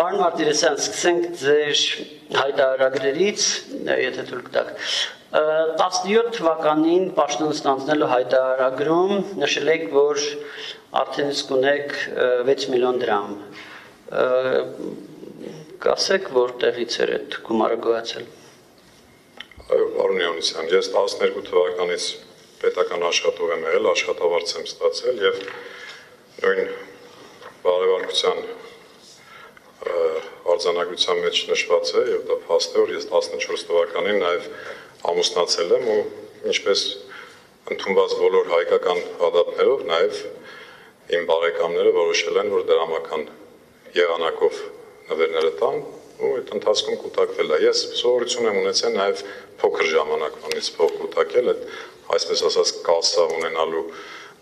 Պարոն Մարտիրոսյան, սկսենք ձեր հայտարարագրերից, եթե թույլ կտաք։ 17 թվականին պաշտոն ստանձնելու հայտարարագրում նշել եք, որ արդեն իսկ ունեք 6 միլիոն դրամ։ Կասեք, որտեղից էր այդ գումարը գոյացել։ Պարոն Լեոնիսյան, ես 12 թվականից պետական աշխատող եմ եղել, աշխատավարձ եմ ստացել եւ նույն բարեվարկության արձանագրության մեջ նշված է եւ դա փաստ է, որ ես 14 թվականին նաեւ ամուսնացել եմ ու ինչպես ընդունված բոլոր հայկական հադատներով նաեւ իմ բարեկամները որոշել են, որ դրամական եղանակով նվերները տան ու այդ ընթացքում կուտակվել է։ Ես սովորություն եմ ունեցել նաեւ փոքր ժամանակվանից փող կուտակել, այդ այսպես ասած կասա ունենալու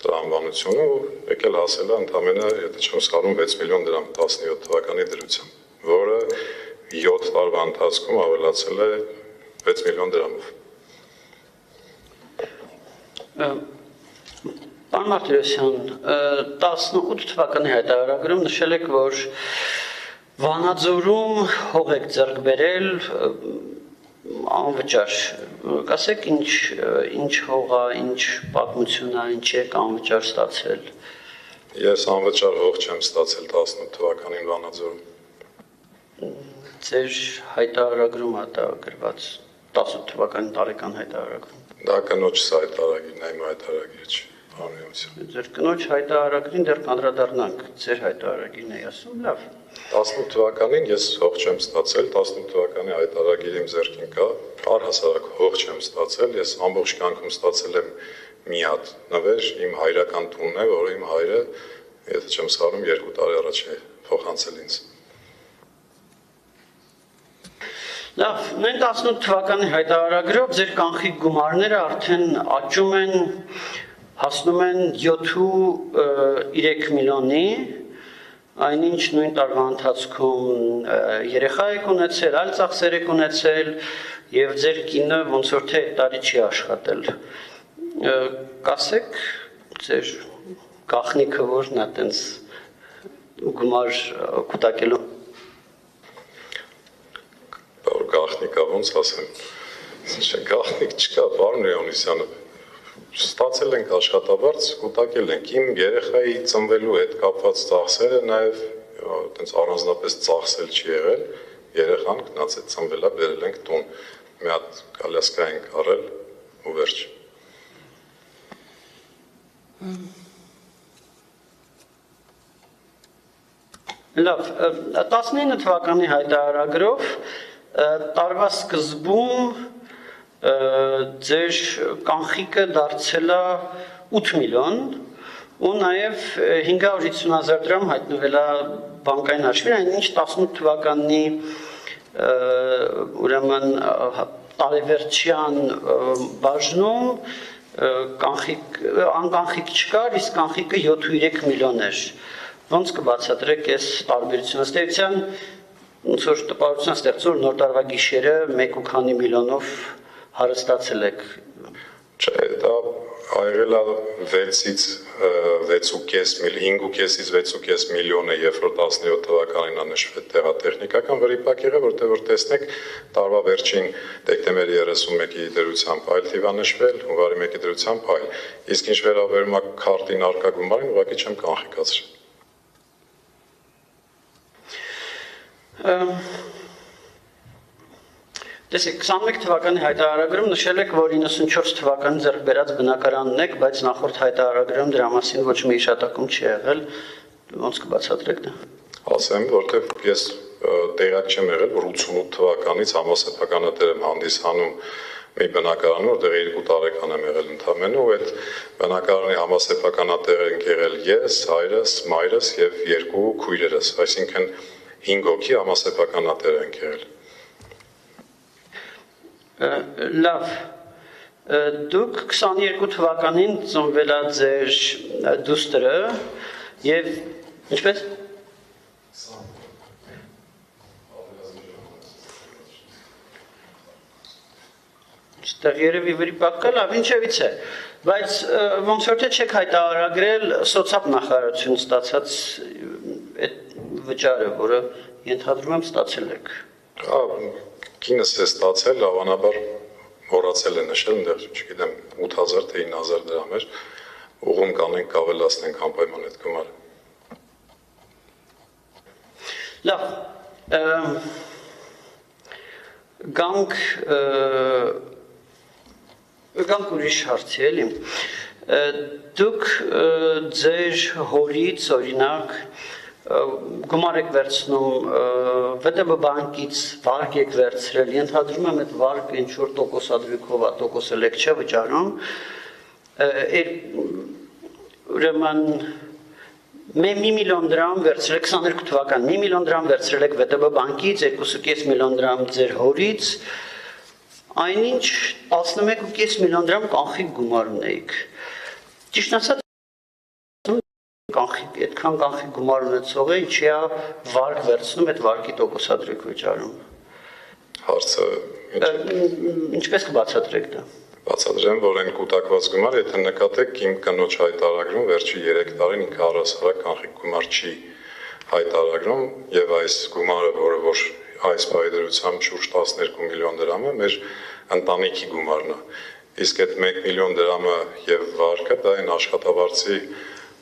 տրամաբանությունը ու եկել հասել է ընդամենը, եթե չեմ սխալվում, 6 միլիոն դրամ 17 թվականի դրությամբ, որը 7 տարվա ընթացքում ավելացել է 6 միլիոն դրամով։ Պարոն Մարտիրոսյան, 18 թվականի հայտարարագրում նշել եք, որ Վանաձորում հող եք ձեռք բերել անվճար, կասեք ինչ հող է, ինչ պատմություն է, ինչ եք անվճար ստացել։ Ես անվճար հող չեմ ստացել 18 թվականին Վանաձորում։ Ձեր հայտարարագրում է դա գրված 18 թվականի տարեկան հայտարարագրում։ Դա կնոջս հայտարարագիրն է, իմ հայտարարագիրը չի, պարոն Լեոնիսյան։ Ձեր կնոջ հայտարարագրին դեռ կանդրադառնանք, ձեր հայտարարագիրն է ասում, լավ։ 18 թվականին ես հող չեմ ստացել, 18 թվականի հայտարարագիրը իմ ձեռքին կա, առհասարակ հող չեմ ստացել, ես ամբողջ կյանքում ստացել եմ մի հատ նվեր, իմ հայրական տունն է, որը իմ հայրը, եթե չեմ սխալվում, 2 տարի առաջ է փոխանցել ինձ։ Լավ, նույն 18 թվականի հայտարարագրով ձեր կանխիկ գումարները արդեն աճում են, հասնում են 7.3 միլիոնի, այնինչ նույն տարվա ընթացքում երեխա եք ունեցել, այլ ծախսեր եք ունեցել եւ ձեր կինը ոնց որ թե այդ տարի չի աշխատել։ Կասեք ձեր գաղտնիքը որն է տենց գումար կուտակելու։ Գաղտնիքա ոնց ասեմ։ Գաղտնիք չկա, պարոն Լեոնիսյանը։ Ստացել ենք աշխատավարձ, կուտակել ենք իմ երեխայի ծնվելու հետ կապված ծախսերը, նաև այտենց առանձնապես ծախսել չի եղել, երեխան գնաց է ծնվել է, բերել ենք տուն, մի հատ կալյասկա ենք առել ու վերջ։ Լավ, 19 թվականի հայտարարագրով տարվա սկզբում ձեր կանխիկը դարձել է 8 միլիոն ու նաև 550,000 դրամ հայտնվել է բանկային հաշվին, այնինչ 18 թվականի ուրեմն տարեվերջյան բաժնում անկանխիկ չկար, իսկ կանխիկը 7.3 միլիոն էր։ Ոնց կբացատրեք այս տարբերությունը, ըստ էության ոնց որ տպավորություն ստեղծում նոր տարվա գիշերը 1.5 միլիոնով հարստացել եք։ Չէ, դա եղել է 6-ից 5.5-ից 6.5 միլիոն է, երբ որ 17 թվականին անշվեց տեղատեխնիկական վրիպակ եղավ, որտեղ որ տեսնեք տարվա վերջին դեկտեմբերի 31-ի դրությամբ այլ թիվ անշվել, հունվարի 1-ի դրությամբ այլ։ Իսկ ինչ վերաբերում է քարտին արկա գումարին, ուղղակի չեմ կանխիկացրել։ Տեսեք, 21 թվականի հայտարարագրում նշել եք, որ 94 թվականի ձեռք բերած բնակարանն եք, բայց նախորդ հայտարարագրում դրա մասին ոչ մի հիշատակում չի եղել, ոնց կբացատրեք դա։ Ասեմ, որտեղ ես տեղյակ չեմ եղել, որ 88 թվականից համասեփականատեր եմ հանդիսանում մի բնակարան, որտեղ 2 տարեկան եմ եղել ընդամենը, ու այդ բնակարանի համասեփականատեր ենք եղել ես, հայրս, մայրս եւ 2 քույրերս, այսինքն 5 հոգի համասեփականատեր ենք եղել։ Լավ, դուք 22 թվականին ծնվել է ձեր դուստրը եւ ինչպես Ստեղ երևի վրիպակ կա, լավ, ինչևից է, բայց ոնց որ թե չեք հայտարարագրել սոցիալ նախարարություն ստացած այդ վճարը, որը ենթադրում եմ ստացել եք։ Կինս է ստացել, հավանաբար մոռացել է նշել, այնտեղ չգիտեմ 8000 թե 9000 դրամ էր, ուղում կանենք կավելացնենք անպայման այդ գումարը։ Լավ, գանք ուրիշ հարցի էլի։ Դուք ձեր հորից օրինակ գումար եք վերցնում ՎՏԲ բանկից վարկ եք վերցրել, ենթադրում եմ այդ վարկը ինչ-որ տոկոսադրույքով է, տոկոսը լեկ չէ վճարում, ուրեմն 1 միլիոն դրամ վերցրել 22 թվական 1 միլիոն դրամ վերցրել եք ՎՏԲ բանկից, 2.5 միլիոն դրամ ձեր հորից, այնինչ 11.5 միլիոն դրամ կանխիկ գումար ունեիք։ Ճիշտ ասած այդքան կանխիկ գումար ունեցողը ինչի է վարկ վերցնում, այդ վարկի տոկոսադրույք վճարում։ Հարցը ինչպես կբացատրեք դա։ Բացատրեմ, որ այն կուտակված գումար, եթե նկատեք իմ կնոջ հայտարարում, վերջի 3 տարին ինքը առասարակ կանխիկ գումար չի հայտարարում, եւ այս գումարը, որը որ այս բայդրությամբ շուրջ 12 միլիոն դրամ է, մեր ընտանիքի գումարն է։ Իսկ այդ 1 միլիոն դրամը եւ վարկը դա այն աշխատավարձի,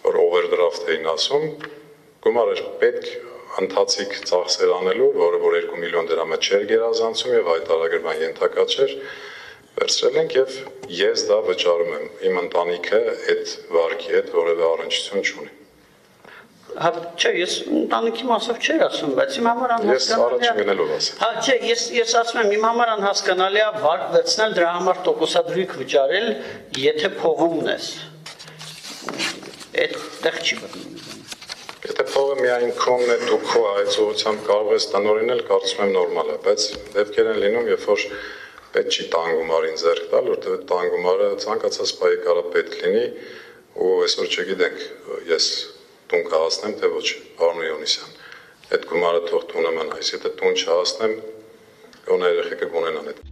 որ օվերդրաֆտ էին ասում, գումարը պետք ընթացիկ ծախսեր անելու, որը որ 2 միլիոն դրամը չէր գերազանցում եւ հայտարարման ենթակա չէր, վերցրել ենք եւ ես դա վճարում եմ։ Իմ ընտանիքը այդ վարկի հետ որևէ առնչություն չունի։ Հա, չէ, ես ընտանիքի մասով չէի ասում, բայց իմ համար անհասկանալի է։ Ես առաջ գնելով ասեմ։ Հա, չէ, ես ասում եմ, իմ համար անհասկանալի է վարկ վերցնել, դրա համար տոկոսադրույք վճարել, եթե փողում ունես։ Այդտեղ չի բռնում։ Եթե փողը միայն քոնն է, դու քո այցողությամբ կարող ես տնօրինել, կարծում եմ նորմալ է, բայց դեպքեր են լինում, երբ որ պետք չի տան գումարին ձեռք տալ, որտեղ տան գումարը ցանկացած պահի կարող պետք լինի, ու այսօր չգիտենք, ես տուն կհասնեմ, թե ոչ, պարոն Հովհաննիսյան, այդ գումարը թող տունը մնա, եթե տուն չհասնեմ, գոնե երեխեքը կունենան այդ